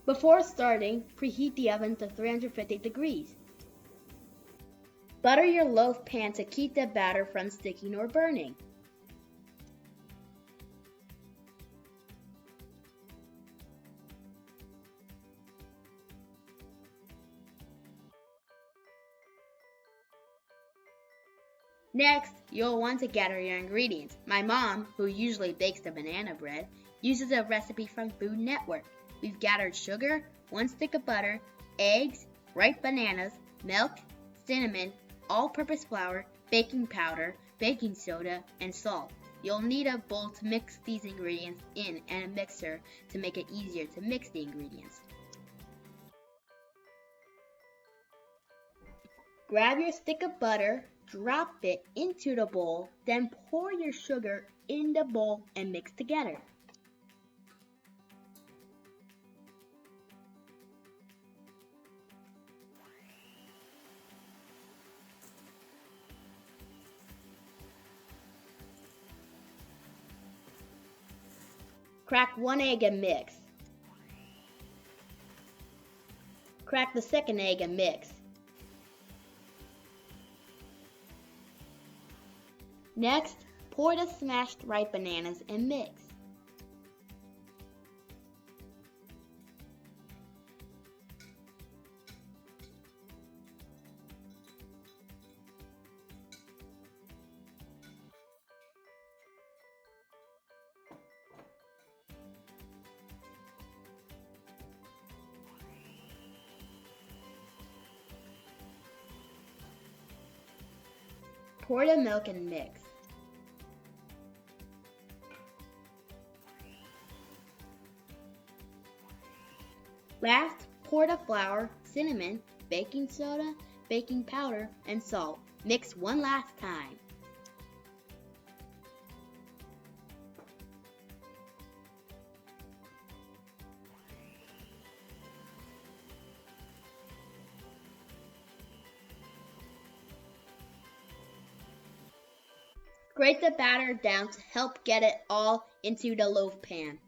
Before starting, preheat the oven to 350 degrees. Butter your loaf pan to keep the batter from sticking or burning. Next, you'll want to gather your ingredients. My mom, who usually bakes the banana bread, uses a recipe from Food Network. We've gathered sugar, 1 stick of butter, eggs, ripe bananas, milk, cinnamon, all-purpose flour, baking powder, baking soda, and salt. You'll need a bowl to mix these ingredients in and a mixer to make it easier to mix the ingredients. Grab your stick of butter, drop it into the bowl, then pour your sugar in the bowl and mix together. Crack 1 egg and mix. Crack the second egg and mix. Next, pour the smashed ripe bananas and mix. Pour the milk and mix. Last, pour the flour, cinnamon, baking soda, baking powder, and salt. Mix one last time. Grate the batter down to help get it all into the loaf pan.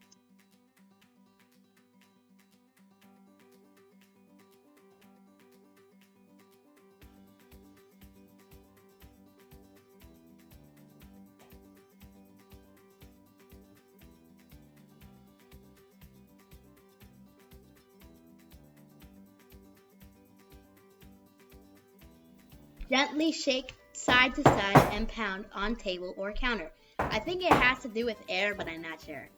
Gently shake side to side and pound on table or counter. I think it has to do with air, but I'm not sure.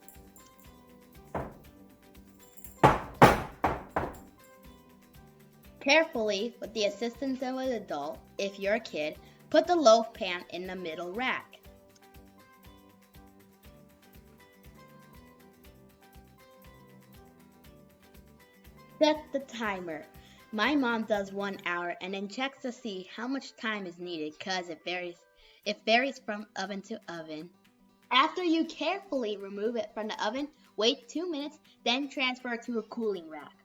Carefully, with the assistance of an adult, if you're a kid, put the loaf pan in the middle rack. Set the timer. My mom does 1 hour and then checks to see how much time is needed because it varies from oven to oven. After you carefully remove it from the oven, wait 2 minutes, then transfer to a cooling rack.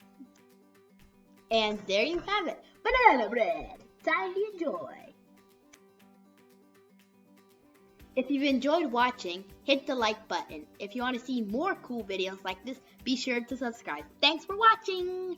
And there you have it, banana bread. Time to enjoy. If you've enjoyed watching, hit the like button. If you want to see more cool videos like this, be sure to subscribe. Thanks for watching!